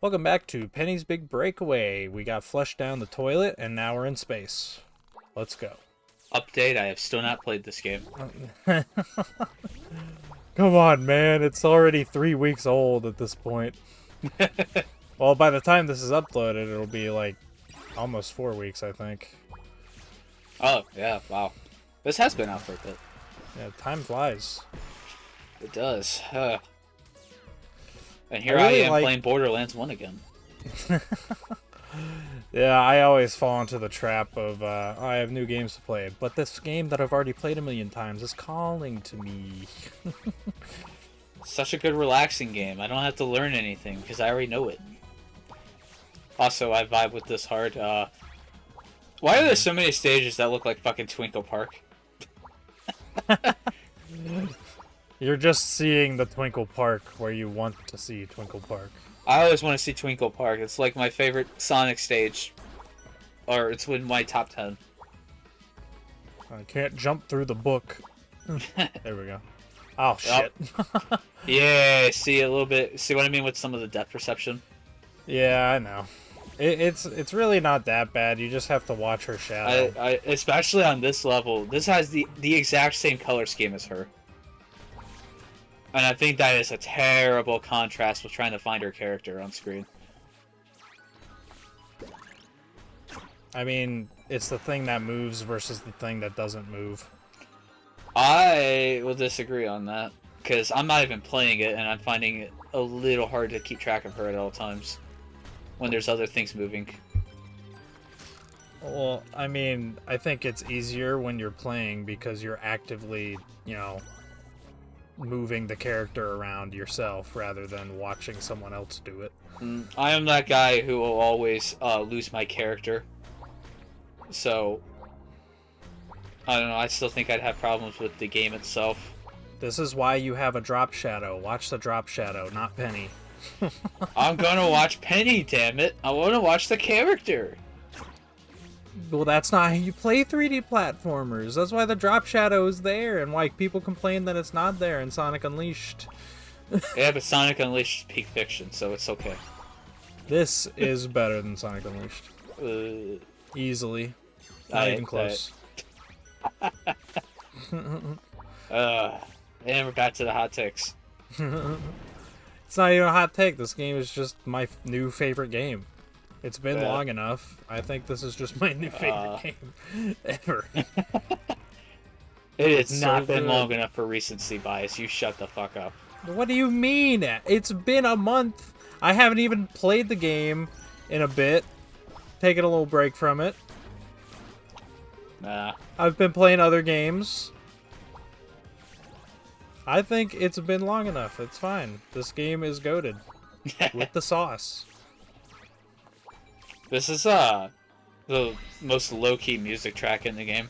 Welcome back to Penny's Big Breakaway. We got flushed down the toilet and now we're in space. Let's go. Update, I have still not played this game. Come on, man. It's already 3 weeks old at this point. Well, by the time this is uploaded, it'll be like almost 4 weeks, I think. Oh, yeah, wow. This has been out for a bit. Yeah, time flies. It does. And here I I really am like- playing Borderlands 1 again. Yeah, I always fall into the trap of, I have new games to play, but this game that I've already played a million times is calling to me. Such a good relaxing game. I don't have to learn anything, because I already know it. Also, I vibe with this hard. Why are there so many stages that look like fucking Twinkle Park? You're just seeing the Twinkle Park where you want to see Twinkle Park. I always want to see Twinkle Park. It's like my favorite Sonic stage. Or it's in my top 10. I can't jump through the book. There we go. Oh, shit. Yeah, see a little bit. See what I mean with some of the depth perception? Yeah, I know. It's really not that bad. You just have to watch her shadow. I especially on this level, this has the exact same color scheme as her. And I think that is a terrible contrast with trying to find her character on screen. I mean, it's the thing that moves versus the thing that doesn't move. I will disagree on that, because I'm not even playing it, and I'm finding it a little hard to keep track of her at all times when there's other things moving. Well, I mean, I think it's easier when you're playing because you're actively, moving the character around yourself rather than watching someone else do it. I am that guy who will always lose my character. So, I don't know, I still think I'd have problems with the game itself. This is why you have a drop shadow. Watch the drop shadow, not Penny. I'm gonna watch Penny, damn it. I wanna watch the character. Well, that's not how you play 3D platformers. That's why the drop shadow is there and why people complain that it's not there in Sonic Unleashed. Yeah, but Sonic Unleashed is peak fiction, so it's okay. This is better than Sonic Unleashed. Easily. Not even close. And we're back to the hot takes. It's not even a hot take. This game is just my new favorite game. It's been long enough. I think this is just my new favorite game ever. It has not so been good. long enough for recency bias. You shut the fuck up. What do you mean? It's been a month. I haven't even played the game in a bit. Taking a little break from it. Nah. I've been playing other games. I think it's been long enough. It's fine. This game is goated. With the sauce. This is the most low-key music track in the game.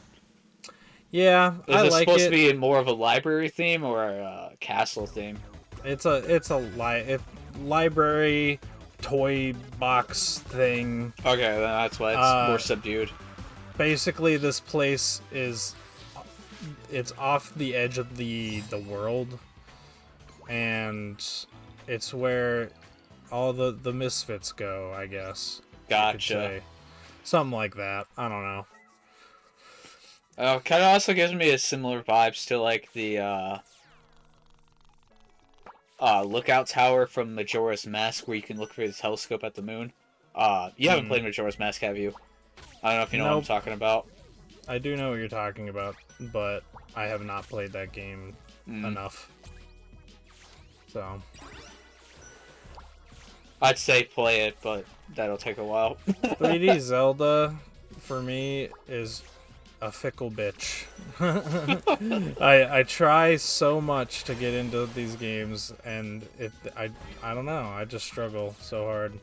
Yeah, I Is it like supposed it. to be more of a library theme or a castle theme? It's a library toy box thing. Okay, then that's why it's more subdued. Basically, this place it's off the edge of the world, and it's where all the misfits go, I guess. Gotcha. Something like that. I don't know. Kind of also gives me a similar vibes to like the lookout tower from Majora's Mask, where you can look through the telescope at the moon. You haven't played Majora's Mask, have you? I don't know if you know what I'm talking about. I do know what you're talking about, but I have not played that game enough. So I'd say play it, but that'll take a while. 3D Zelda, for me, is a fickle bitch. I try so much to get into these games, and I don't know. I just struggle so hard.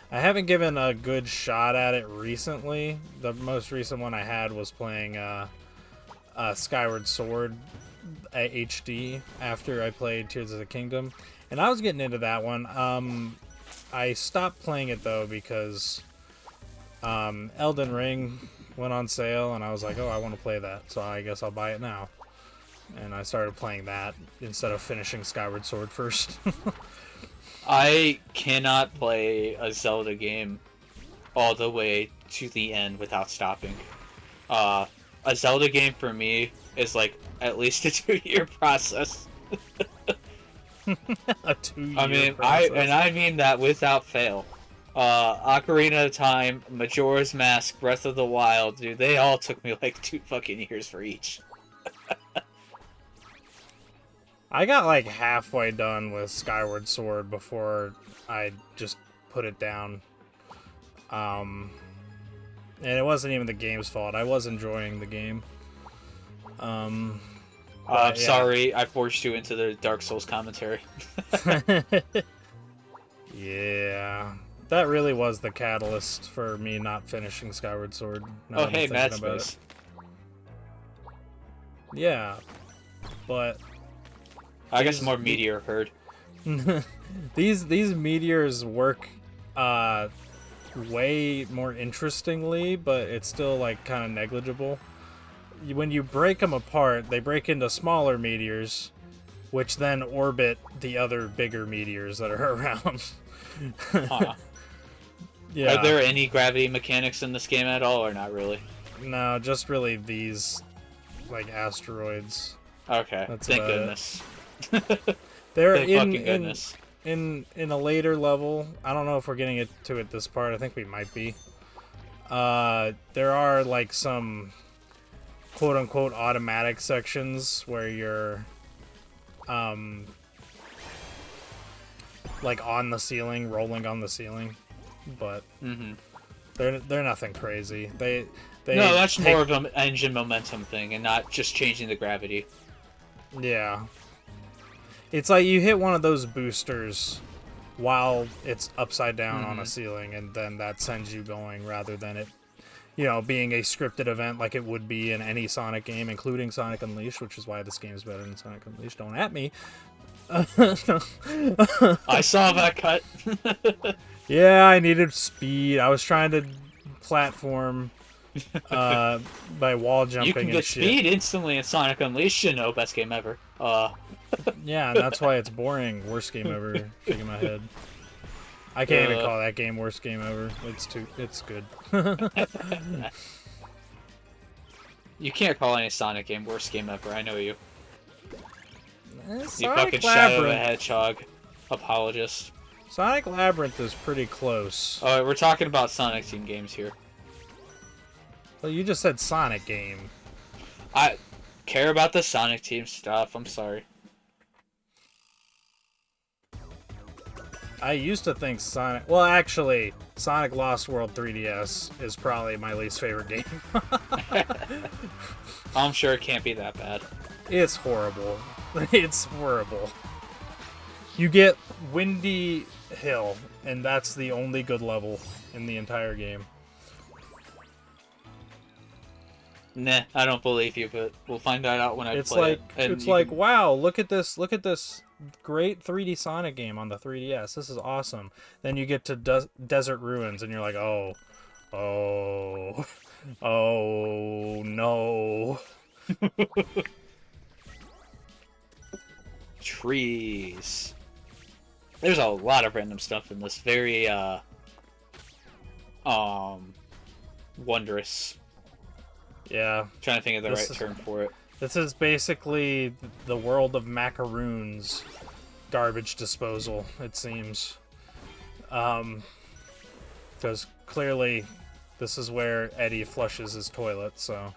I haven't given a good shot at it recently. The most recent one I had was playing Skyward Sword HD after I played Tears of the Kingdom, and I was getting into that one. I stopped playing it though because Elden Ring went on sale, and I was like, oh, I want to play that, so I guess I'll buy it now. And I started playing that instead of finishing Skyward Sword first. I cannot play a Zelda game all the way to the end without stopping. A Zelda game for me is like at least a 2-year process. A 2-year I mean, process. I mean that without fail. Ocarina of Time, Majora's Mask, Breath of the Wild, dude, they all took me like 2 fucking years for each. I got like halfway done with Skyward Sword before I just put it down. And it wasn't even the game's fault. I was enjoying the game. I'm Yeah. sorry I forced you into the Dark Souls commentary. Yeah. That really was the catalyst for me not finishing Skyward Sword. Now Oh, that I'm hey, thinking Mad about Space. it. Yeah. But I guess more meteor heard. these meteors work way more interestingly, but it's still like kind of negligible. When you break them apart, they break into smaller meteors, which then orbit the other bigger meteors that are around. Huh. Yeah. Are there any gravity mechanics in this game at all, or not really? No, just really these like asteroids. Okay, That's thank about it. goodness. They're Thank fucking goodness. in a later level. I don't know if we're getting it to it this part. I think we might be. There are like some quote unquote automatic sections where you're like on the ceiling, rolling on the ceiling, but they're nothing crazy. They No, that's take- more of an engine momentum thing, and not just changing the gravity. Yeah. It's like you hit one of those boosters while it's upside down on a ceiling, and then that sends you going rather than it, being a scripted event like it would be in any Sonic game, including Sonic Unleashed, which is why this game is better than Sonic Unleashed. Don't at me. I saw that cut. Yeah, I needed speed. I was trying to platform by wall jumping You can and get shit. speed instantly in Sonic Unleashed, best game ever. Yeah, and that's why it's boring. Worst game ever. Shaking my head. I can't even call that game worst game ever. It's good. You can't call any Sonic game worst game ever. I know you. You Sonic fucking Shadow the Labyrinth. Hedgehog apologist. Sonic Labyrinth is pretty close. Alright, we're talking about Sonic Team games here. Well, you just said Sonic game. I care about the Sonic Team stuff. I'm sorry. I used to think Sonic... Well, actually, Sonic Lost World 3DS is probably my least favorite game. I'm sure it can't be that bad. It's horrible. It's horrible. You get Windy Hill, and that's the only good level in the entire game. Nah, I don't believe you, but we'll find that out when I play it. And It's you like, can- wow, look at this great 3D Sonic game on the 3DS. This is awesome. Then you get to Desert Ruins, and you're like, oh no. trees. There's a lot of random stuff in this. Very wondrous. Yeah, Trying to think of the This right is- term for it. this is basically the world of macaroons garbage disposal, it seems. Because clearly this is where Eddie flushes his toilet, so...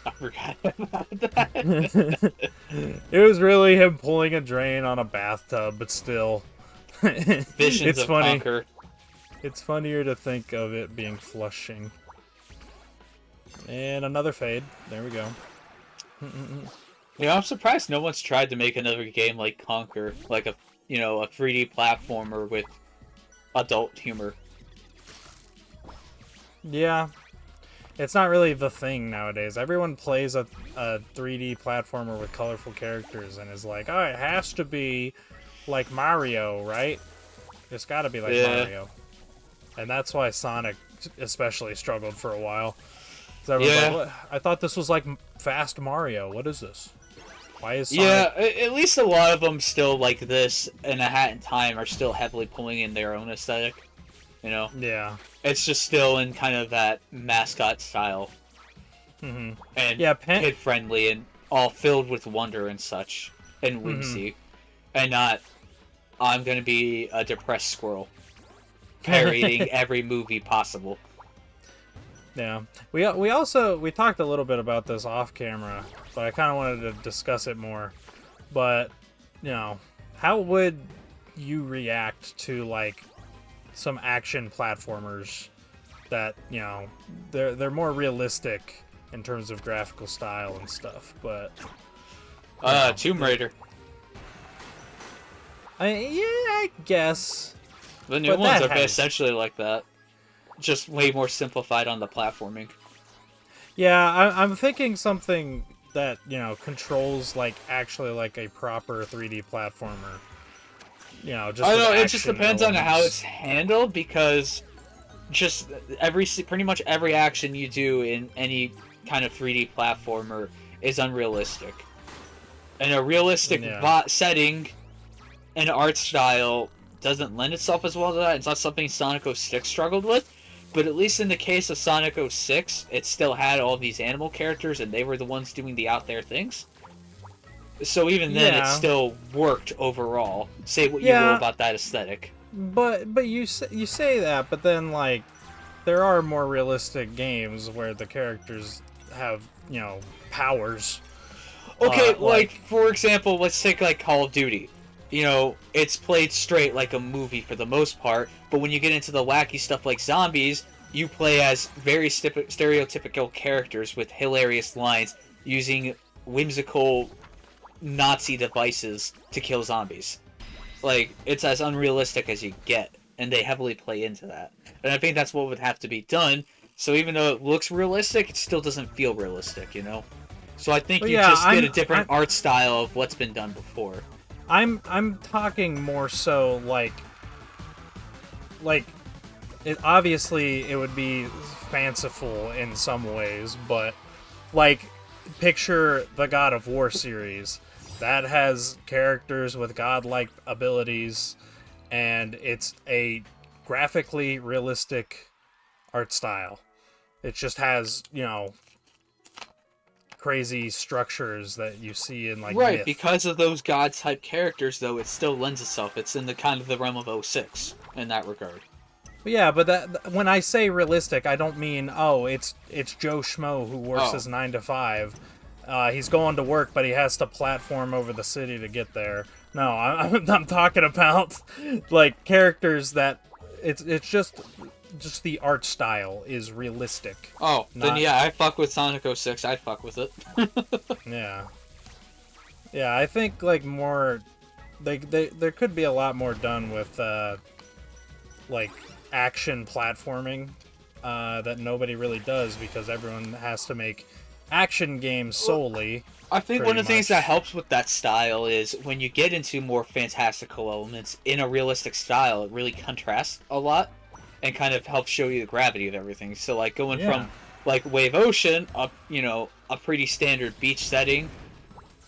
I forgot about that. It was really him pulling a drain on a bathtub, but still. Visions It's of funny. Conquer. It's funnier to think of it being flushing. And another fade. There we go. You know, I'm surprised no one's tried to make another game like Conquer, like a 3D platformer with adult humor. Yeah. It's not really the thing nowadays. Everyone plays a 3D platformer with colorful characters and is like, oh, it has to be like Mario, right? It's got to be like Mario. And that's why Sonic especially struggled for a while. So everyone's like, what? I thought this was like Fast Mario. What is this? Why is Yeah, Sonic... at least a lot of them still like this and A Hat in Time are still heavily pulling in their own aesthetic. You know, Yeah. it's just still in kind of that mascot style and Yeah, kid friendly and all filled with wonder and such and whimsy, and not I'm gonna be a depressed squirrel parodying every movie possible. Yeah, we talked a little bit about this off camera, but I kind of wanted to discuss it more. But how would you react to like some action platformers that they're more realistic in terms of graphical style and stuff? But Tomb Raider. I guess The new ones are essentially like that. Just way more simplified on the platforming. Yeah, I'm thinking something that controls like actually like a proper 3D platformer. Just I know it just depends on how it's handled, because just pretty much every action you do in any kind of 3D platformer is unrealistic. And a realistic setting and art style doesn't lend itself as well to that. It's not something Sonic 06 struggled with. But at least in the case of Sonic 06, it still had all these animal characters, and they were the ones doing the out there things. So even then, it still worked overall. Say what you will about that aesthetic. But you say that, but then like there are more realistic games where the characters have powers. Okay, like for example, let's take like Call of Duty. It's played straight like a movie for the most part, but when you get into the wacky stuff like zombies, you play as very stereotypical characters with hilarious lines using whimsical Nazi devices to kill zombies. Like, it's as unrealistic as you get, and they heavily play into that. And I think that's what would have to be done, so even though it looks realistic, it still doesn't feel realistic, So I think just get a different art style of what's been done before. I'm talking more so like it obviously it would be fanciful in some ways, but like picture the God of War series that has characters with godlike abilities, and it's a graphically realistic art style. It just has crazy structures that you see in like right myth. Because of those god type characters, though, it still lends itself. It's in the kind of the realm of 06 in that regard. Yeah, but that when I say realistic, I don't mean it's Joe Schmo who works his 9 to 5. He's going to work, but he has to platform over the city to get there. No, I'm talking about like characters that it's just the art style is realistic. Then yeah, I fuck with Sonic 06. I'd fuck with it. Yeah, I think like more, there could be a lot more done with like action platforming that nobody really does, because everyone has to make action games solely. I think one of the things that helps with that style is when you get into more fantastical elements in a realistic style, it really contrasts a lot and kind of helps show you the gravity of everything. So like going from like Wave Ocean up, a pretty standard beach setting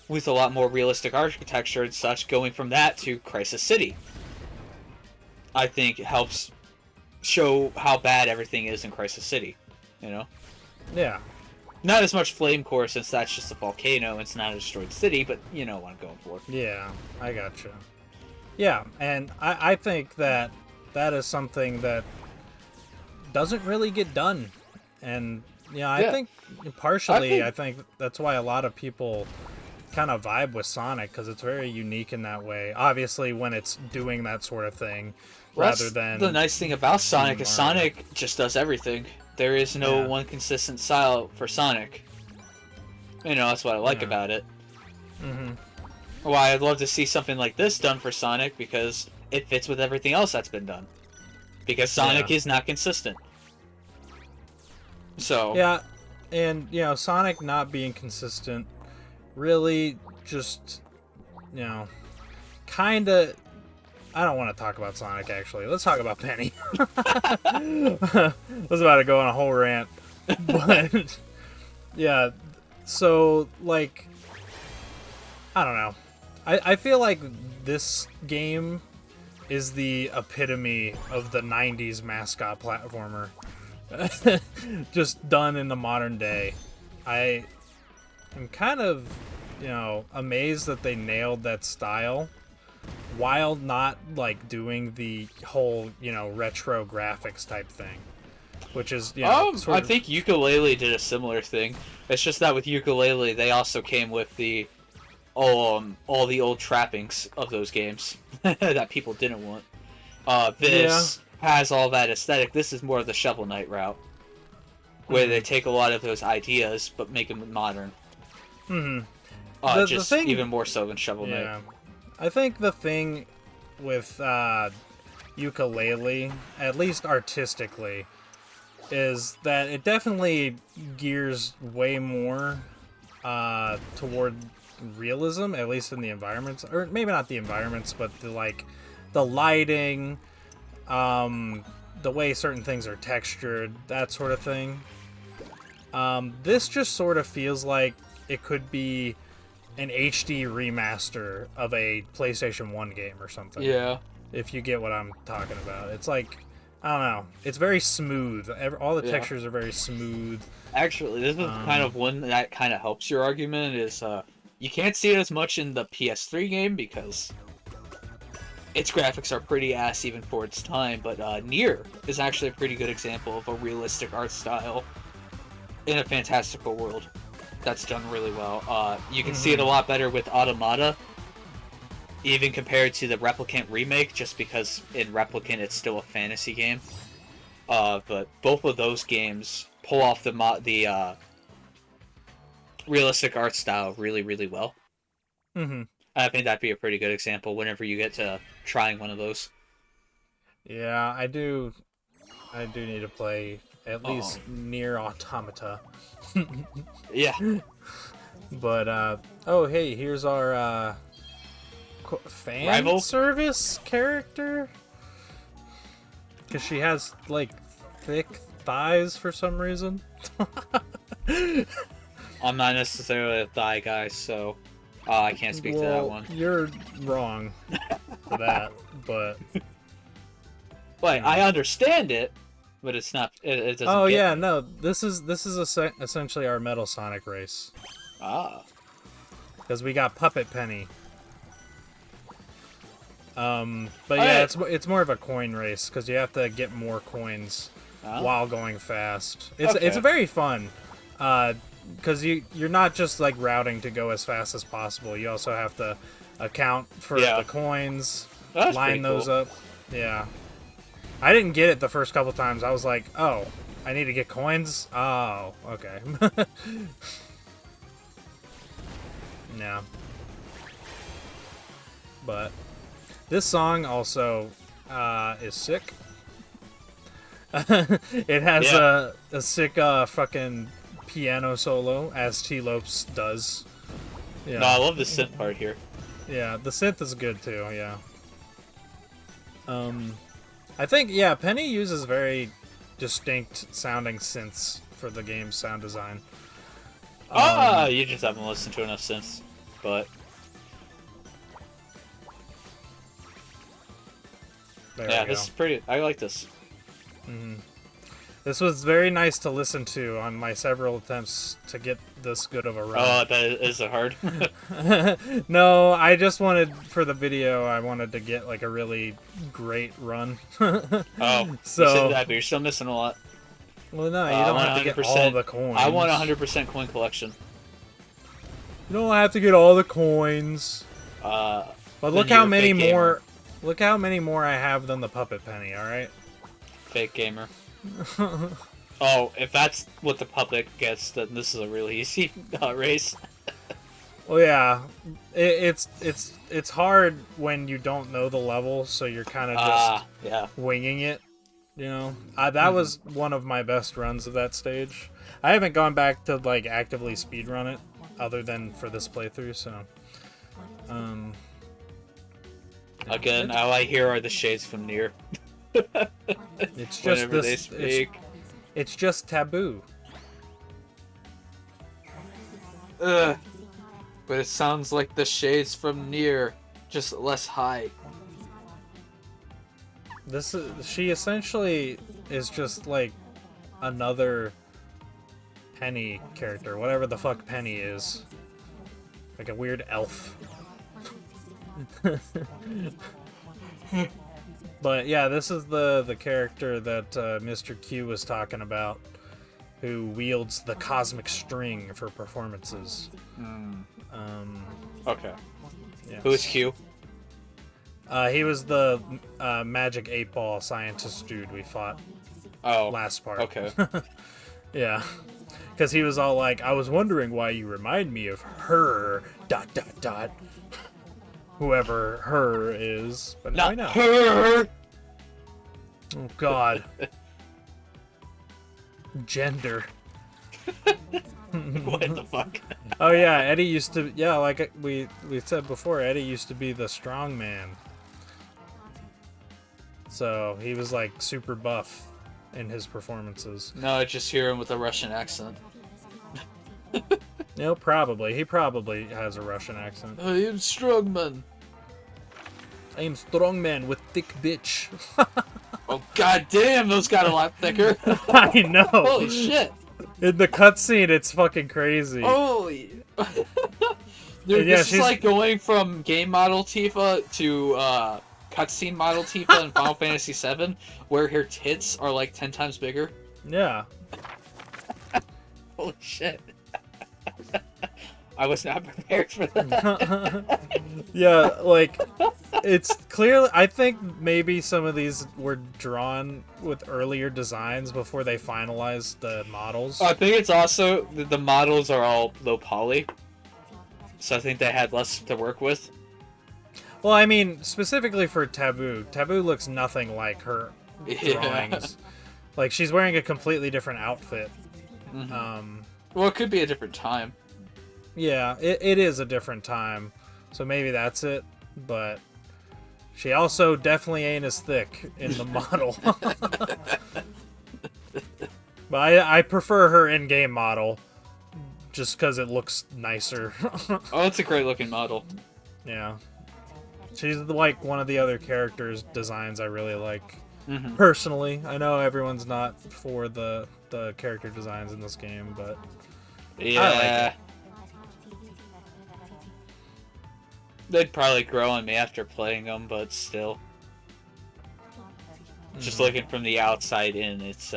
with a lot more realistic architecture and such, going from that to Crisis City, I think it helps show how bad everything is in Crisis City, Yeah. Not as much Flame Core, since that's just a volcano, it's not a destroyed city, but you know what I'm going for. Yeah, I gotcha. Yeah, and I think that is something that doesn't really get done. And I think partially, I think that's why a lot of people kind of vibe with Sonic, because it's very unique in that way. Obviously, when it's doing that sort of thing, rather than the nice thing about Sonic is Sonic just does everything. There is no one consistent style for Sonic. That's what I like about it. Why I'd love to see something like this done for Sonic, because it fits with everything else that's been done. Because Sonic is not consistent. So yeah, and Sonic not being consistent really just kind of. I don't want to talk about Sonic, actually. Let's talk about Penny. I was about to go on a whole rant. But, yeah, so, like, I don't know. I feel like this game is the epitome of the 90s mascot platformer. Just done in the modern day. I am kind of, amazed that they nailed that style while not, like, doing the whole, retro graphics type thing. Which is, I think Ukulele did a similar thing. It's just that with Ukulele, they also came with the all the old trappings of those games that people didn't want. This has all that aesthetic. This is more of the Shovel Knight route, where they take a lot of those ideas but make them modern. The thing, even more so than Shovel Knight. I think the thing with Ukulele, at least artistically, is that it definitely gears way more toward realism, at least in the environments, or maybe not the environments, but the lighting, the way certain things are textured, that sort of thing. This just sort of feels like it could be an HD remaster of a PlayStation 1 game or something. Yeah. If you get what I'm talking about. It's like, I don't know. It's very smooth. All the textures are very smooth. Actually, this is kind of one that kind of helps your argument is you can't see it as much in the PS3 game because its graphics are pretty ass even for its time, but Nier is actually a pretty good example of a realistic art style in a fantastical world that's done really well. You can see it a lot better with Automata, even compared to the Replicant remake, just because in Replicant it's still a fantasy game. But both of those games pull off the realistic art style really, really well. I think that'd be a pretty good example whenever you get to trying one of those. Yeah, I do need to play at least Nier Automata. Yeah. But, oh, hey, here's our fan rival service character. Because she has, like, thick thighs for some reason. I'm not necessarily a thigh guy, so I can't speak to that one. You're wrong for that, but... But I understand it, but it's not. It doesn't. Oh yeah, no. This is essentially our Metal Sonic race. Because we got Puppet Penny. But yeah, it's more of a coin race because you have to get more coins while going fast. It's very fun. Because you're not just like routing to go as fast as possible. You also have to account for the coins, line those up. Yeah. I didn't get it the first couple times. I was like, oh, I need to get coins? Oh, okay. Yeah. But this song also is sick. It has a sick fucking piano solo, as T-Lopes does. Yeah. No, I love the synth part here. Yeah, the synth is good too, yeah. I think, Penny uses very distinct sounding synths for the game's sound design. You just haven't listened to enough synths, but... This is pretty... I like this. This was very nice to listen to on my several attempts to get this good of a run. Oh, is it hard? No, I just wanted, for the video, I wanted to get like a really great run. Oh, so, you said that, but you're still missing a lot. Well, no, you don't have to get all the coins. I want 100% coin collection. You don't have to get all the coins. But look how many more... Look how many more I have than the Puppet Penny, alright? Fake gamer. Oh, if that's what the puppet gets, then this is a really easy race. Well, yeah, it's hard when you don't know the level, so you're kind of just winging it. You know, that was one of my best runs of that stage. I haven't gone back to like actively speedrun it, other than for this playthrough. So, again, all I hear are the shades from Nier. It's just this. It's just taboo. but it sounds like the shades from Nier, just less high. She essentially is just like another Penny character, whatever the fuck Penny is. Like a weird elf. But yeah, this is the character that Mr. Q was talking about, who wields the cosmic string for performances. Okay. Yes. Who is Q? He was the magic 8-ball scientist dude we fought last part. Okay. Yeah. Because he was all like, I was wondering why you remind me of her, ... Whoever her is. But now I know. Her! Oh, God. Gender. What the fuck? Oh, yeah, Eddie used to... Yeah, like we said before, Eddie used to be the strong man. So, he was, like, super buff in his performances. No, I just hear him with a Russian accent. No, probably. He probably has a Russian accent. I am strongman. I am strong man with thick bitch. Oh, god damn, those got a lot thicker. I know. Holy shit. In the cutscene, it's fucking crazy. Holy. Dude, Yeah, this is like going from game model Tifa to cutscene model Tifa in Final Fantasy VII, where her tits are like 10 times bigger. Yeah. Holy shit. I was not prepared for that. Yeah, like, it's clearly... I think maybe some of these were drawn with earlier designs before they finalized the models. I think it's also... The models are all low poly. So I think they had less to work with. Well, I mean, specifically for Taboo. Taboo looks nothing like her drawings. Like, she's wearing a completely different outfit. Mm-hmm. Well, it could be a different time. Yeah, it is a different time. So maybe that's it. But she also definitely ain't as thick in the model. But I prefer her in-game model. Just because it looks nicer. Oh, it's a great looking model. Yeah. She's like one of the other characters' designs I really like. Mm-hmm. Personally. I know everyone's not for the character designs in this game, but yeah. I like it. They'd probably grow on me after playing them, but still. Just looking from the outside in, it's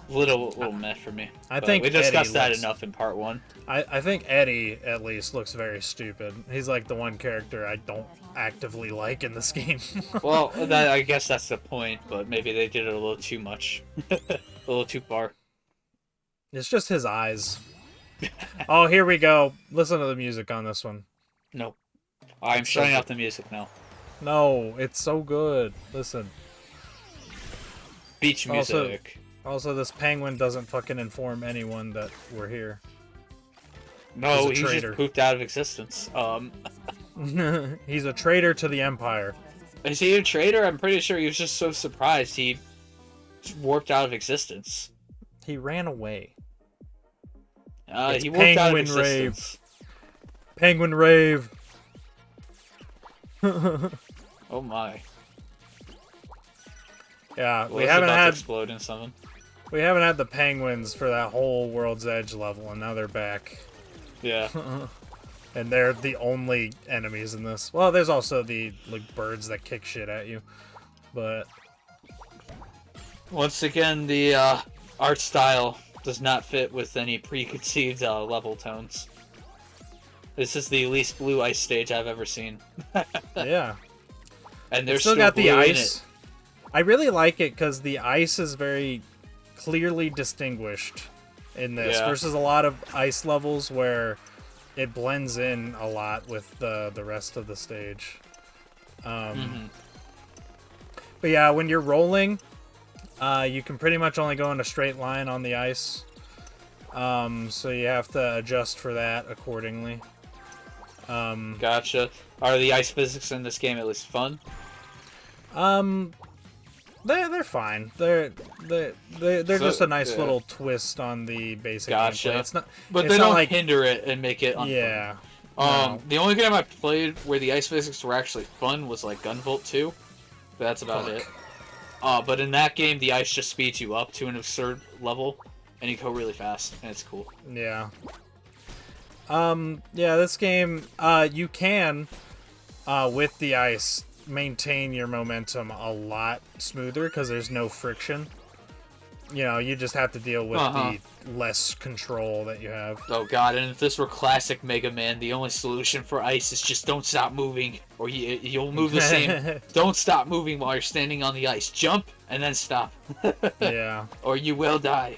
little meh for me. I but think we discussed Eddie that enough in part 1. I think Eddie, at least, looks very stupid. He's like the one character I don't actively like in this game. Well, I guess that's the point, but maybe they did it a little too much. A little too far. It's just his eyes. Oh, here we go. Listen to the music on this one. No. I'm shutting off the music now. No, it's so good. Listen. Beach music. Also, this penguin doesn't fucking inform anyone that we're here. No, He's he a just traitor. pooped out of existence. He's a traitor to the Empire. Is he a traitor? I'm pretty sure he was just so surprised he warped out of existence. He ran away. He warped out of Penguin Rave. existence. Penguin Rave. Oh my. Yeah, Well, we it's haven't about to had explode in something. we haven't had the penguins for that whole World's Edge level, and now they're back. Yeah. And they're the only enemies in this. Well, there's also the like birds that kick shit at you, but Once again, the art style does not fit with any preconceived level tones. This is the least blue ice stage I've ever seen. yeah, And there's still got the blue in ice. it. I really like it because the ice is very clearly distinguished in this versus a lot of ice levels where it blends in a lot with the rest of the stage. But yeah, when you're rolling, you can pretty much only go in a straight line on the ice. So you have to adjust for that accordingly. Gotcha. Are the ice physics in this game at least fun? They're fine. They're just a nice Yeah. little twist on the basic Gotcha. gameplay. It's not, But it's they not don't like hinder it and make it unfun. yeah. No. The only game I played where the ice physics were actually fun was like Gunvolt 2. But that's about it. But in that game, the ice just speeds you up to an absurd level, and you go really fast, and it's cool. Yeah. Yeah, this game, you can, with the ice, maintain your momentum a lot smoother because there's no friction. You know, you just have to deal with the less control that you have. Oh god, and if this were classic Mega Man, the only solution for ice is just don't stop moving, or you'll move the same. Don't stop moving while you're standing on the ice. Jump, and then stop. Yeah. Or you will die.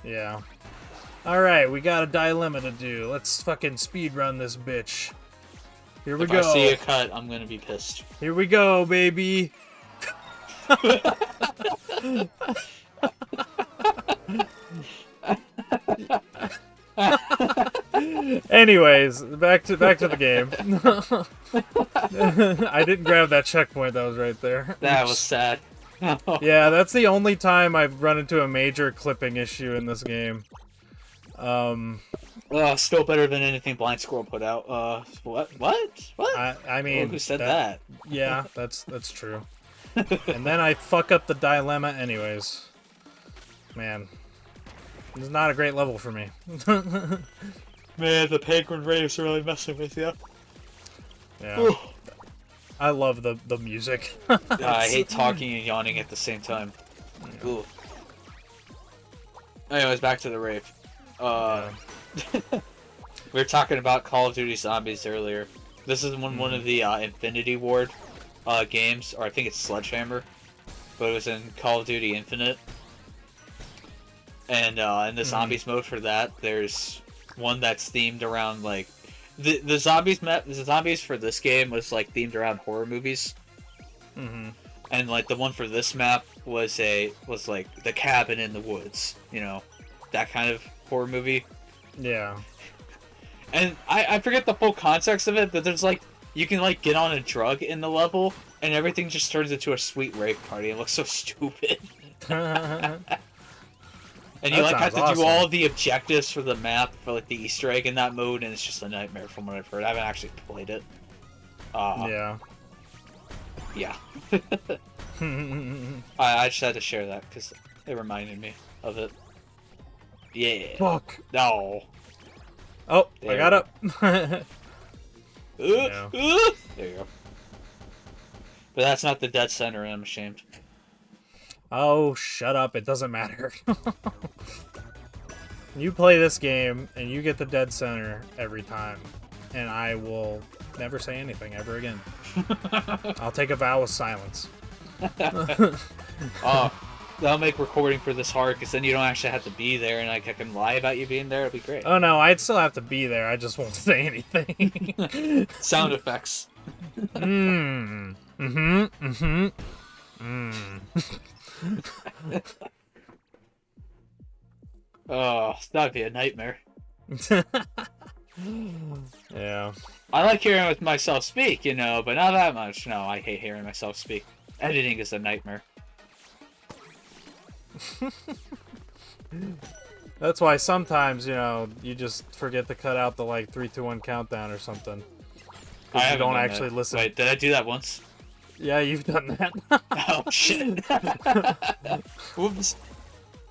Yeah. Alright, we got a dilemma to do. Let's fucking speedrun this bitch. Here we go. If I see a cut, I'm gonna be pissed. Here we go, baby. Anyways, back to the game. I didn't grab that checkpoint that was right there. That was sad. Yeah, that's the only time I've run into a major clipping issue in this game. Still better than anything Blind Squirrel put out. What? I mean, who said that? Yeah, that's true. And then I fuck up the dilemma anyways. Man, this is not a great level for me. Man, the penguin raves are really messing with you. Yeah. I love the music. I hate talking and yawning at the same time. Yeah. Ooh. Anyways, back to the rave. We were talking about Call of Duty Zombies earlier. This is one of the Infinity Ward games, or I think it's Sledgehammer, but it was in Call of Duty Infinite. And in the Zombies mode for that, there's one that's themed around like the zombies map. The zombies for this game was like themed around horror movies. And like the one for this map was like the cabin in the woods, you know, that kind of horror movie. Yeah. And I forget the full context of it, but there's like you can like get on a drug in the level and everything just turns into a sweet rave party. It looks so stupid. And you like have to do all the objectives for the map for like the Easter egg in that mode, and it's just a nightmare from what I've heard. I haven't actually played it. Yeah. Yeah. I just had to share that because it reminded me of it. Yeah. Fuck. No. Oh, There I got up. Yeah. There you go. But that's not the dead center, and I'm ashamed. Oh, shut up. It doesn't matter. You play this game, and you get the dead center every time. And I will never say anything ever again. I'll take a vow of silence. Oh, that'll make recording for this hard, because then you don't actually have to be there, and like, I can lie about you being there. It'll be great. Oh, no, I'd still have to be there. I just won't say anything. Sound effects. Oh, that'd be a nightmare. Yeah. I like hearing myself speak, you know, but not that much. No, I hate hearing myself speak. Editing is a nightmare. That's why sometimes, you know, you just forget to cut out the, like, 3, 2, 1 countdown or something. I You don't actually listen. Wait, did I do that once? Yeah, you've done that. Oh, shit. Whoops.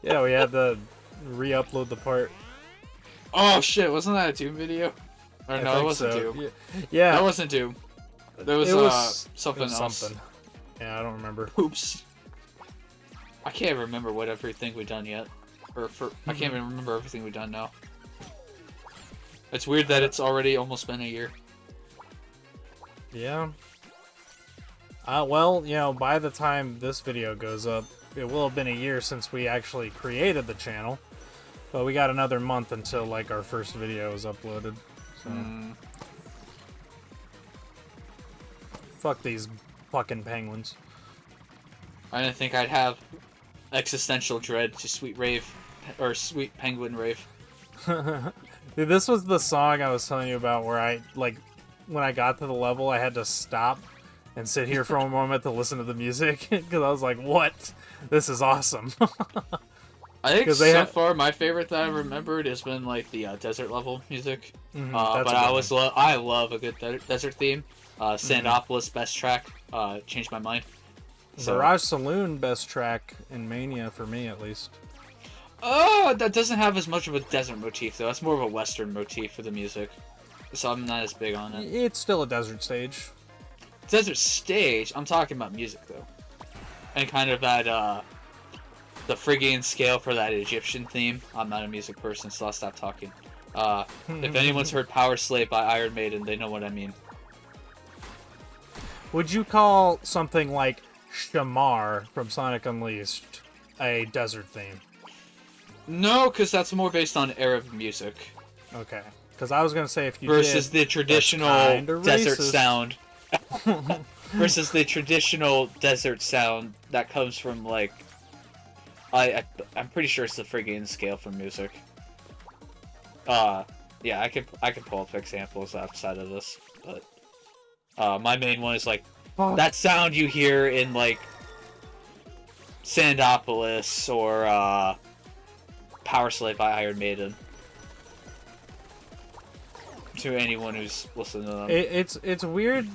Yeah, we had to re-upload the part. Oh, shit. Wasn't that a Doom video? Or I no, it think wasn't so. Doom. Yeah. That wasn't Doom. There was, something else. Something. Yeah, I don't remember. Oops. I can't remember what everything we've done yet. I can't even remember everything we've done now. It's weird that it's already almost been a year. Yeah. Well, you know, by the time this video goes up, it will have been a year since we actually created the channel. But we got another month until, like, our first video is uploaded. So. Fuck these fucking penguins. I didn't think I'd have existential dread to Sweet Rave, or Sweet Penguin Rave. Dude, this was the song I was telling you about where I, like, when I got to the level, I had to stop and sit here for a moment to listen to the music because I was like, "What? This is awesome." I think 'Cause so far my favorite that I've remembered has been like the desert level music. That's But a good one. I love a good desert theme. Sandopolis best track. Changed my mind. So, Mirage Saloon best track in Mania for me at least. oh, that doesn't have as much of a desert motif though. That's more of a western motif for the music. So I'm not as big on it. It's still a desert stage. Desert stage. I'm talking about music though, and kind of that the friggin scale for that Egyptian theme. I'm not a music person, so I'll stop talking. If anyone's heard Power Slave by Iron Maiden, they know what I mean. Would you call something like Shamar from Sonic Unleashed a desert theme? No, because that's more based on Arab music. Okay. Because I was going to say if you versus did, the traditional desert sound. Versus the traditional desert sound that comes from, like... I'm pretty sure it's the friggin scale for music. Yeah, I can pull up examples outside of this, but my main one is like that sound you hear in like Sandopolis or Power Slave by Iron Maiden. To anyone who's listening to them, it's weird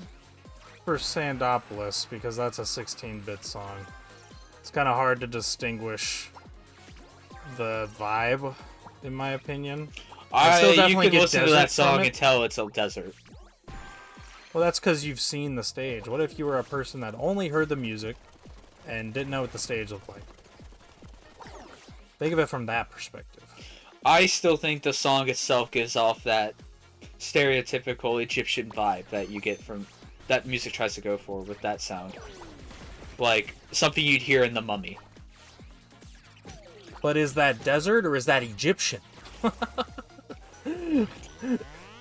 for Sandopolis because that's a 16-bit song. It's kind of hard to distinguish the vibe, in my opinion. You can listen to that song and tell it's a desert. Well, that's because you've seen the stage. What if you were a person that only heard the music and didn't know what the stage looked like? Think of it from that perspective. I still think the song itself gives off that stereotypical Egyptian vibe that you get from that music tries to go for with that sound. Like something you'd hear in The Mummy. But is that desert or is that Egyptian?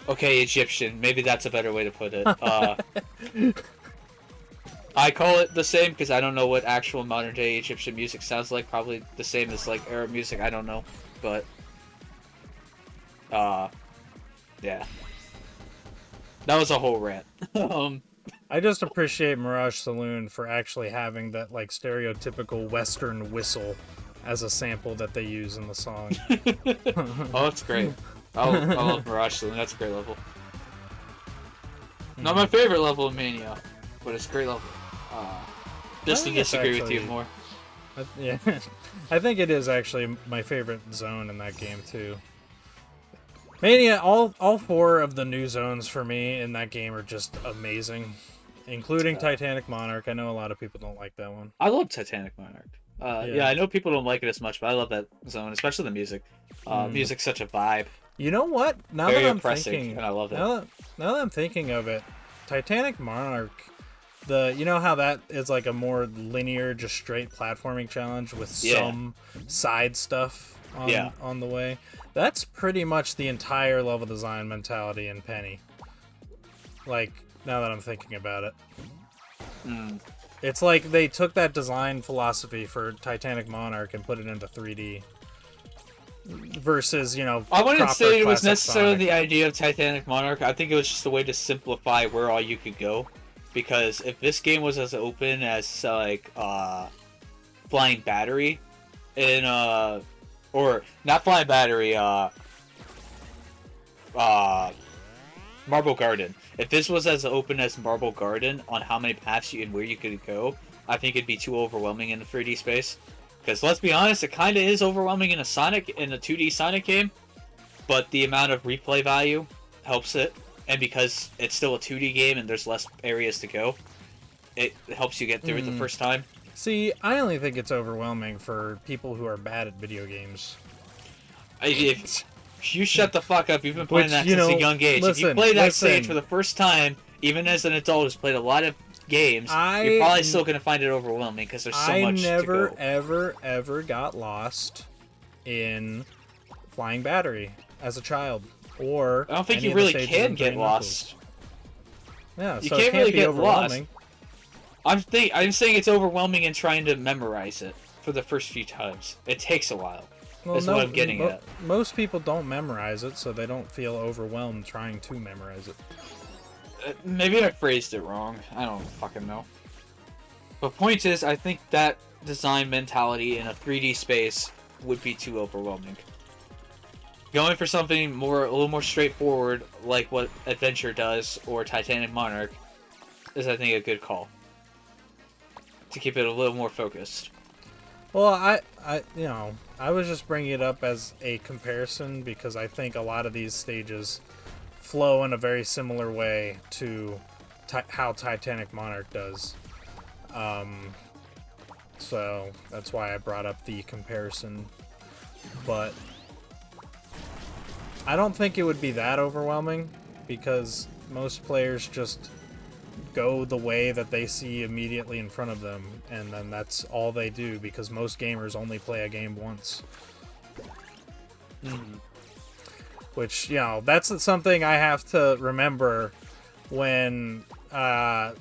Okay, Egyptian. Maybe that's a better way to put it. I call it the same because I don't know what actual modern day Egyptian music sounds like. Probably the same as like Arab music. I don't know, but yeah, that was a whole rant. I just appreciate Mirage Saloon for actually having that like stereotypical Western whistle as a sample that they use in the song. Oh, that's great. I love Mirage Saloon. That's a great level. Not my favorite level in Mania, but it's a great level. Just to disagree with you more. Yeah, I think it is actually my favorite zone in that game too. Mania, all four of the new zones for me in that game are just amazing, including Titanic Monarch. I know a lot of people don't like that one. I love Titanic Monarch. Yeah, I know people don't like it as much, but I love that zone, especially the music. Music's such a vibe. You know what? Now Very that I'm oppressive, thinking, and I love it. Now that I'm thinking of it, Titanic Monarch, you know how that is like a more linear, just straight platforming challenge with some side stuff on the way. That's pretty much the entire level design mentality in Penny. Like, now that I'm thinking about it. It's like they took that design philosophy for Titanic Monarch and put it into 3D. Versus, I wouldn't say it was necessarily the idea of Titanic Monarch. I think it was just a way to simplify where all you could go. Because if this game was as open as, like, Flying Battery, or, not Flying Battery, Marble Garden. If this was as open as Marble Garden on how many paths and where you could go, I think it'd be too overwhelming in the 3D space. Because let's be honest, it kind of is overwhelming in a 2D Sonic game, but the amount of replay value helps it, and because it's still a 2D game and there's less areas to go, it helps you get through it the first time. See, I only think it's overwhelming for people who are bad at video games. If you shut the fuck up, you've been playing that since a young age. If you play that stage for the first time, even as an adult who's played a lot of games, you're probably still going to find it overwhelming because there's so much to go. I never, ever got lost in Flying Battery as a child. Or I don't think you really can get lost. Yeah, you so can't it can't really be get overwhelming. Lost. I'm saying it's overwhelming in trying to memorize it for the first few times. It takes a while. Well, That's what I'm getting at. Most people don't memorize it, so they don't feel overwhelmed trying to memorize it. Maybe I phrased it wrong. I don't fucking know. But point is, I think that design mentality in a 3D space would be too overwhelming. Going for something a little more straightforward, like what Adventure does or Titanic Monarch, is I think a good call. To keep it a little more focused. Well, I was just bringing it up as a comparison because I think a lot of these stages flow in a very similar way to how Titanic Monarch does. So that's why I brought up the comparison. But I don't think it would be that overwhelming because most players just go the way that they see immediately in front of them, and then that's all they do because most gamers only play a game once. Which, that's something I have to remember when, I'm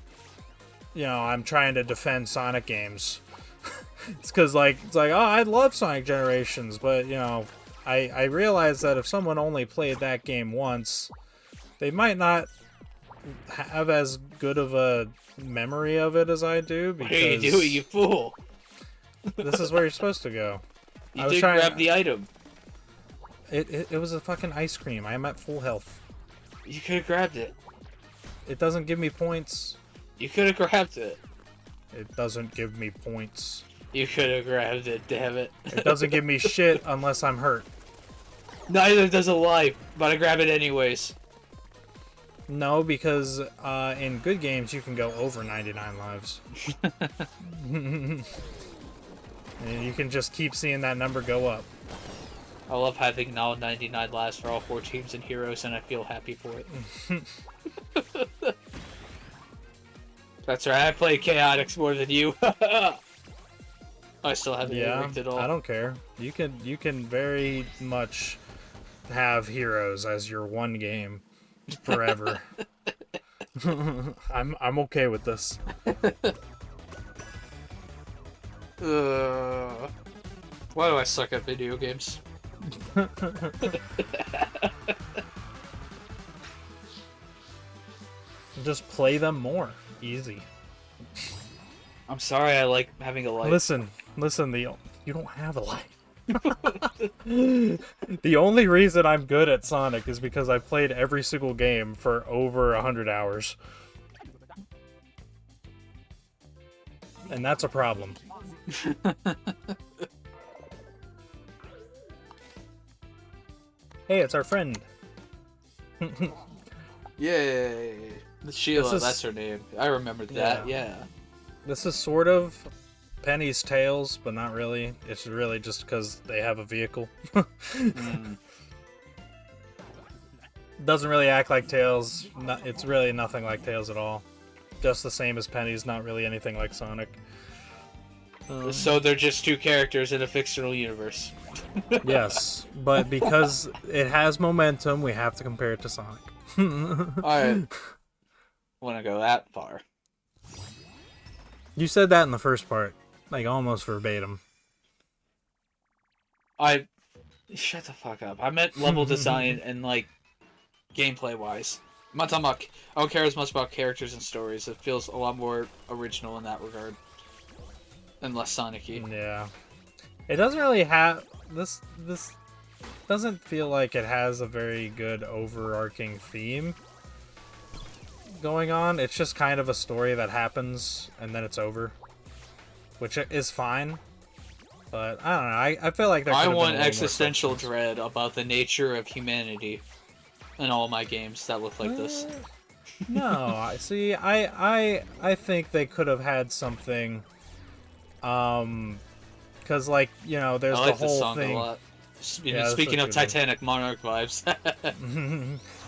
trying to defend Sonic games. It's because, oh, I love Sonic Generations, but, I realize that if someone only played that game once, they might not have as good of a memory of it as I do. Because what are you doing, you fool? This is where you're supposed to go. You did grab the item. It was a fucking ice cream. I'm at full health. You could have grabbed it. It doesn't give me points. You could have grabbed it. It doesn't give me points. You could have grabbed it, damn it. It doesn't give me shit unless I'm hurt. Neither does a life, but I grab it anyways. No, because in good games you can go over 99 lives. And you can just keep seeing that number go up. I love having now 99 lives for all 4 teams and heroes, and I feel happy for it. That's right, I play Chaotix more than you. I still haven't ranked at all. I don't care. You can very much have heroes as your one game forever. I'm okay with this. Why do I suck at video games? Just play them more. Easy. I'm sorry, I like having a life. Listen, you don't have a life. The only reason I'm good at Sonic is because I played every single game for over 100 hours. And that's a problem. Hey, it's our friend. Yay. Sheila, that's her name. I remembered that, yeah. This is sort of Penny's Tails, but not really. It's really just because they have a vehicle. Doesn't really act like Tails. It's really nothing like Tails at all. Just the same as Penny's, not really anything like Sonic. So they're just 2 characters in a fictional universe. Yes, but because it has momentum, we have to compare it to Sonic. I want to go that far. You said that in the first part, like almost verbatim. Shut the fuck up. I meant level design and like gameplay wise. I don't care as much about characters and stories. It feels a lot more original in that regard. And less Sonic-y. Yeah. It doesn't really have... This doesn't feel like it has a very good overarching theme going on. It's just kind of a story that happens and then it's over. Which is fine. But, I don't know. I feel like there could have been a want little existential more substance. dread about the nature of humanity in all my games that look like this. No, see, I think they could have had something... because like there's like the whole this song thing. A lot. Yeah, Speaking of Titanic Monarch vibes.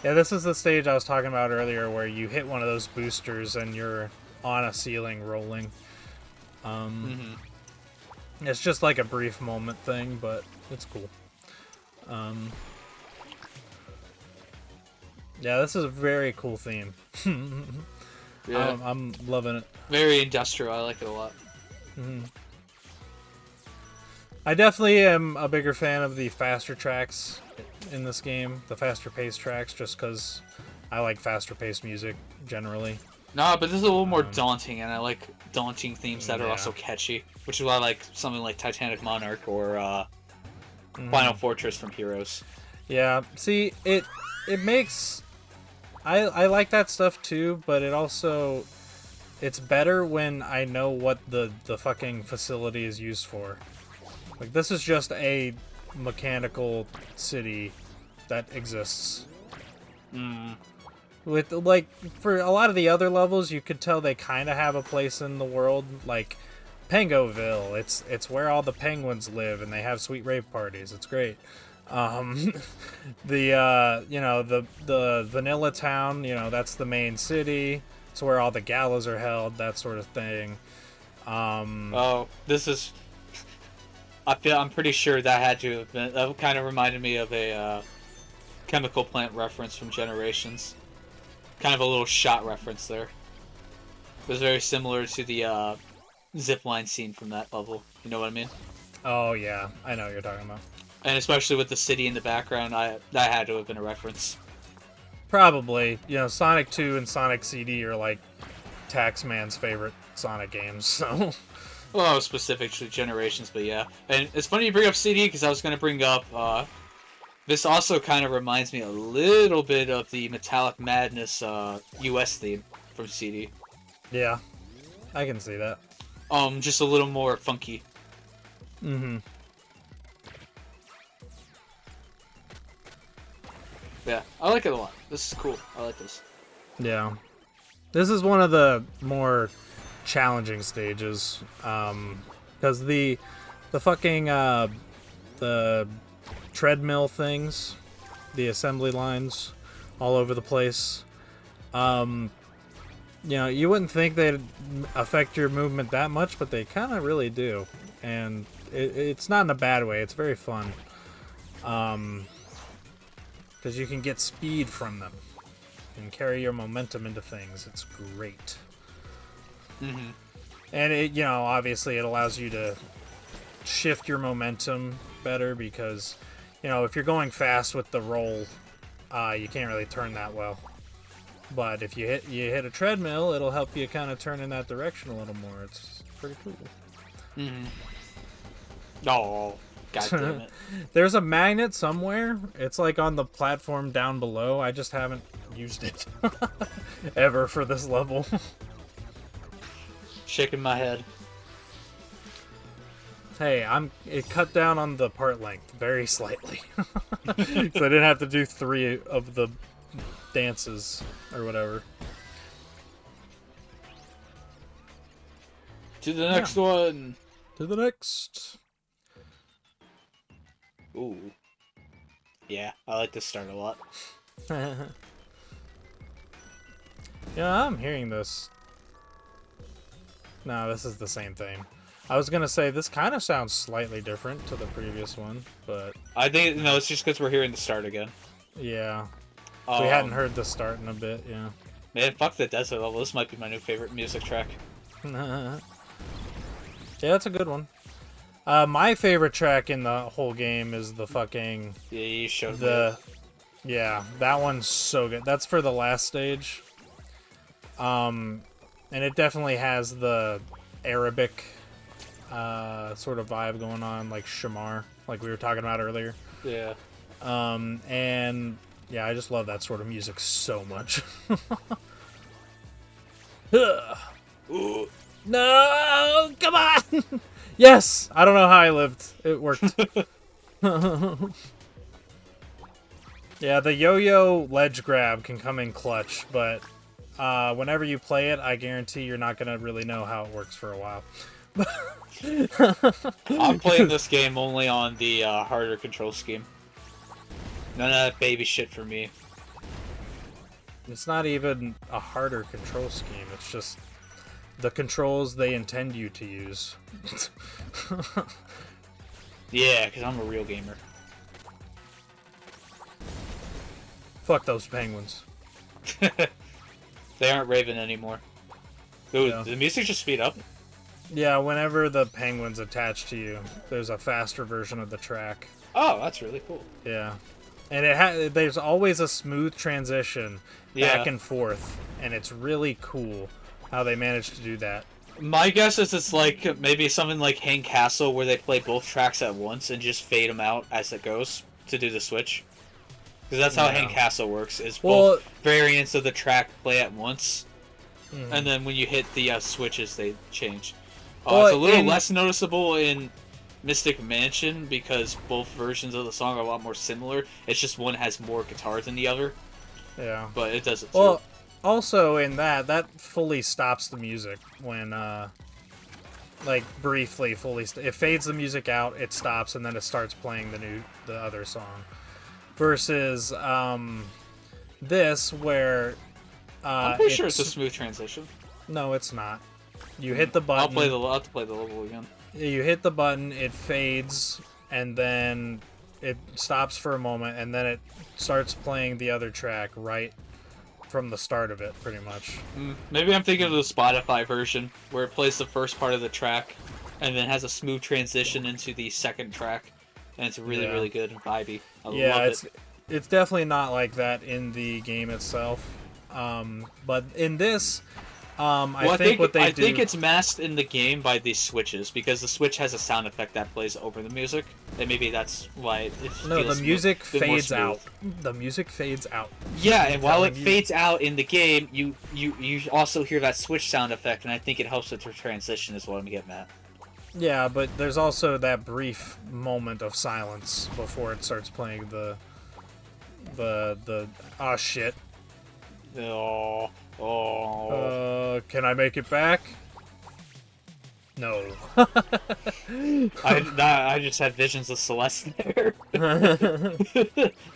Yeah, this is the stage I was talking about earlier, where you hit one of those boosters and you're on a ceiling rolling. It's just like a brief moment thing, but it's cool. Yeah, this is a very cool theme. Yeah, I'm loving it. very industrial. I like it a lot. I definitely am a bigger fan of the faster tracks in this game, the faster paced tracks, just because I like faster paced music generally. No, but this is a little more daunting, and I like daunting themes that are Yeah. also catchy, which is why I like something like Titanic Monarch or Final Fortress from Heroes. Yeah. See, it makes I like that stuff too, but it's better when I know what the fucking facility is used for. Like, this is just a mechanical city that exists. With, like, for a lot of the other levels, you could tell they kind of have a place in the world. Like, Pengoville, it's where all the penguins live, and they have sweet rave parties. It's great. The Vanilla Town, that's the main city. It's where all the galas are held, that sort of thing. This is. I'm pretty sure that had to have been. That kind of reminded me of a chemical plant reference from Generations. Kind of a little shot reference there. It was very similar to the zipline scene from that level. You know what I mean? Oh yeah, I know what you're talking about. And especially with the city in the background, that had to have been a reference. Probably. Sonic 2 and Sonic CD are like Taxman's favorite Sonic games, so. Well, specific to Generations, but yeah. And it's funny you bring up CD, because I was going to bring up, this also kind of reminds me a little bit of the Metallic Madness US theme from CD. Yeah, I can see that. Just a little more funky. Mm-hmm. Yeah, I like it a lot. This is cool. I like this. Yeah. This is one of the more challenging stages, because the fucking the treadmill things, the assembly lines all over the place, you wouldn't think they'd affect your movement that much, but they kind of really do, and it's not in a bad way. It's very fun, because you can get speed from them and carry your momentum into things. It's great. Mm-hmm. And it, obviously it allows you to shift your momentum better, because, if you're going fast with the roll, you can't really turn that well. But if you hit a treadmill, it'll help you kind of turn in that direction a little more. It's pretty cool. Mm-hmm. Oh, god damn it. There's a magnet somewhere. It's like on the platform down below. I just haven't used it ever for this level. Shaking my head. Hey, it cut down on the part length very slightly. So I didn't have to do 3 of the dances or whatever. To the next one. To the next. Ooh. Yeah, I like this start a lot. Yeah, I'm hearing this. No, this is the same thing. I was gonna say this kind of sounds slightly different to the previous one, but I think it's just because we're hearing the start again. Yeah, we hadn't heard the start in a bit. Yeah. Man, fuck the desert level. This might be my new favorite music track. Yeah, that's a good one. My favorite track in the whole game is the fucking. Yeah, you showed the. Yeah, that one's so good. That's for the last stage. And it definitely has the Arabic sort of vibe going on, like Shamar, like we were talking about earlier. Yeah. And yeah, I just love that sort of music so much. Ooh. No, come on! Yes! I don't know how I lived. It worked. Yeah, the yo-yo ledge grab can come in clutch, but whenever you play it, I guarantee you're not going to really know how it works for a while. I'm playing this game only on the harder control scheme. None of that baby shit for me. It's not even a harder control scheme, it's just the controls they intend you to use. Yeah, because I'm a real gamer. Fuck those penguins. They aren't Raven anymore. Dude, Yeah. did the music just speed up? Yeah, whenever the penguins attach to you, there's a faster version of the track. Oh, that's really cool. Yeah. and there's always a smooth transition back and forth, and it's really cool how they managed to do that. My guess is it's like maybe something like Hang Castle where they play both tracks at once and just fade them out as it goes to do the switch. Because that's how Hang Castle works, is both variants of the track play at once, and then when you hit the switches, they change. It's a little less noticeable in Mystic Mansion because both versions of the song are a lot more similar. It's just one has more guitar than the other. Yeah. But it does it too. Well, also in that fully stops the music when, like, briefly it fades the music out, it stops, and then it starts playing the other song. Versus, this, where, I'm pretty sure it's a smooth transition. No, it's not. You hit the button. I'll have to play the level again. You hit the button, it fades, and then it stops for a moment, and then it starts playing the other track right from the start of it, pretty much. Maybe I'm thinking of the Spotify version, where it plays the first part of the track, and then has a smooth transition into the second track, and it's really, really good and vibey. I love it. It's definitely not like that in the game itself. But in this, I think it's masked in the game by these switches, because the switch has a sound effect that plays over the music, and maybe that's why the music fades out. The music fades out. Yeah, and while it fades out in the game, you also hear that switch sound effect, and I think it helps with the transition is what I'm getting at. Yeah, but there's also that brief moment of silence before it starts playing the oh shit. Can I make it back? No. I just had visions of Celeste there.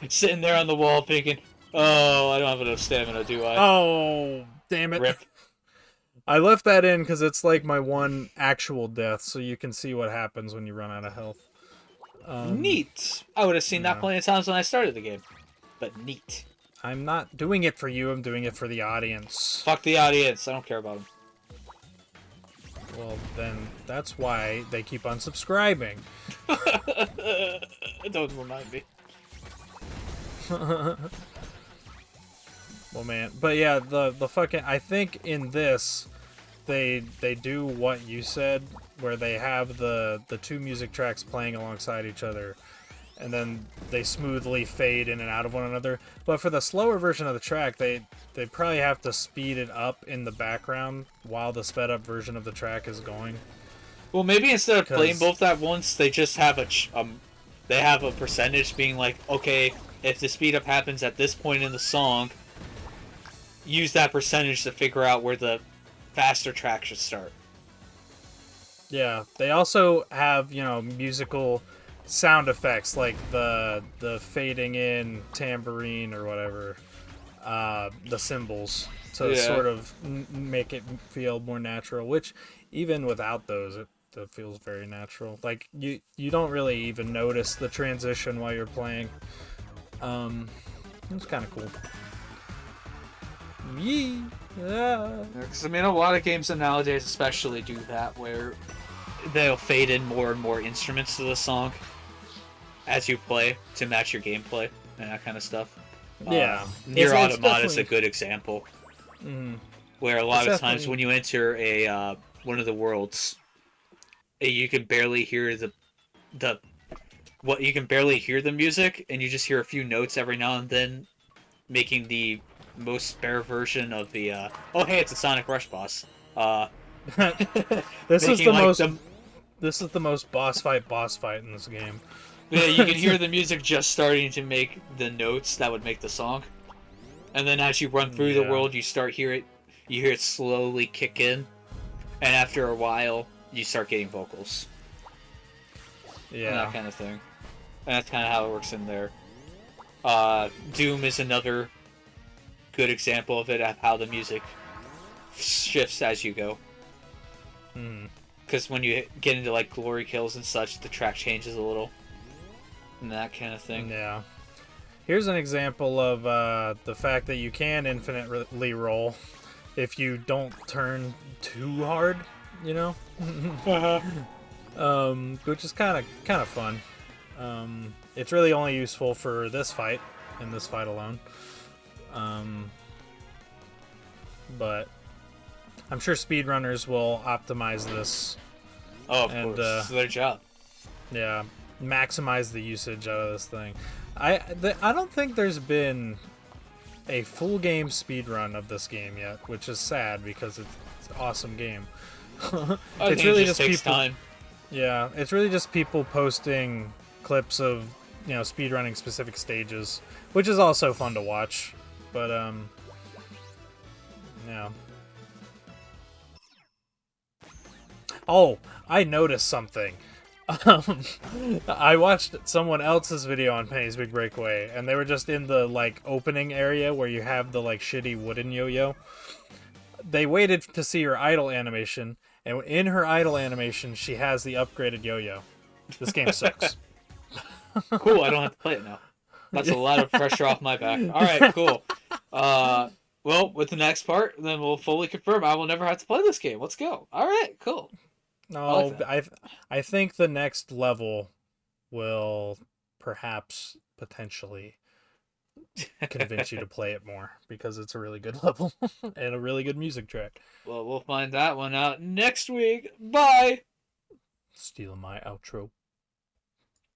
Sitting there on the wall thinking, oh, I don't have enough stamina, do I? Oh, damn it. Rip. I left that in because it's like my one actual death, so you can see what happens when you run out of health. Neat. I would have seen that plenty of times when I started the game. But neat. I'm not doing it for you, I'm doing it for the audience. Fuck the audience, I don't care about them. Well, then that's why they keep unsubscribing. Don't remind me. Well, man. But yeah, the fucking... I think in this, they do what you said, where they have the two music tracks playing alongside each other, and then they smoothly fade in and out of one another. But for the slower version of the track, they probably have to speed it up in the background while the sped up version of the track is going. Well, maybe instead of playing both at once, they just have a percentage being like, okay, if the speed up happens at this point in the song, use that percentage to figure out where the faster track should start. Yeah, they also have, musical sound effects like the fading in tambourine or whatever, the cymbals to sort of make it feel more natural, which even without those it feels very natural. Like you don't really even notice the transition while you're playing. It's kind of cool. Yeah. Because I mean, a lot of games nowadays especially do that, where they'll fade in more and more instruments to the song as you play to match your gameplay and that kind of stuff. Yeah. Nier Automata is a good example. Mm-hmm. Where a lot of times when you enter a one of the worlds, you can barely hear the music, and you just hear a few notes every now and then, making the most spare version of the oh hey, it's a Sonic Rush boss. This is the most boss fight in this game. Yeah, you can hear the music just starting to make the notes that would make the song, and then as you run through the world, you hear it slowly kick in, and after a while, you start getting vocals. Yeah, and that kind of thing, and that's kind of how it works in there. Doom is another good example of it, of how the music shifts as you go. Because when you get into like glory kills and such, the track changes a little. And that kind of thing. Yeah. Here's an example of the fact that you can infinitely roll if you don't turn too hard, Which is kind of fun. It's really only useful for this fight, and this fight alone. But I'm sure speedrunners will optimize this. Oh, of course. It's their job. Yeah, maximize the usage out of this thing. I don't think there's been a full game speedrun of this game yet, which is sad because it's an awesome game. It's really just takes people, time. Yeah, it's really just people posting clips of, speedrunning specific stages, which is also fun to watch. But yeah. Oh, I noticed something. I watched someone else's video on Penny's Big Breakaway, and they were just in the opening area where you have the shitty wooden yo-yo. They waited to see her idle animation, and in her idle animation, she has the upgraded yo-yo. This game sucks. Cool, I don't have to play it now. That's a lot of pressure off my back. All right, cool. Well, with the next part, then we'll fully confirm I will never have to play this game. Let's go. All right, cool. No, I think the next level will perhaps potentially convince you to play it more because it's a really good level and a really good music track. Well, we'll find that one out next week. Bye! Stealing my outro.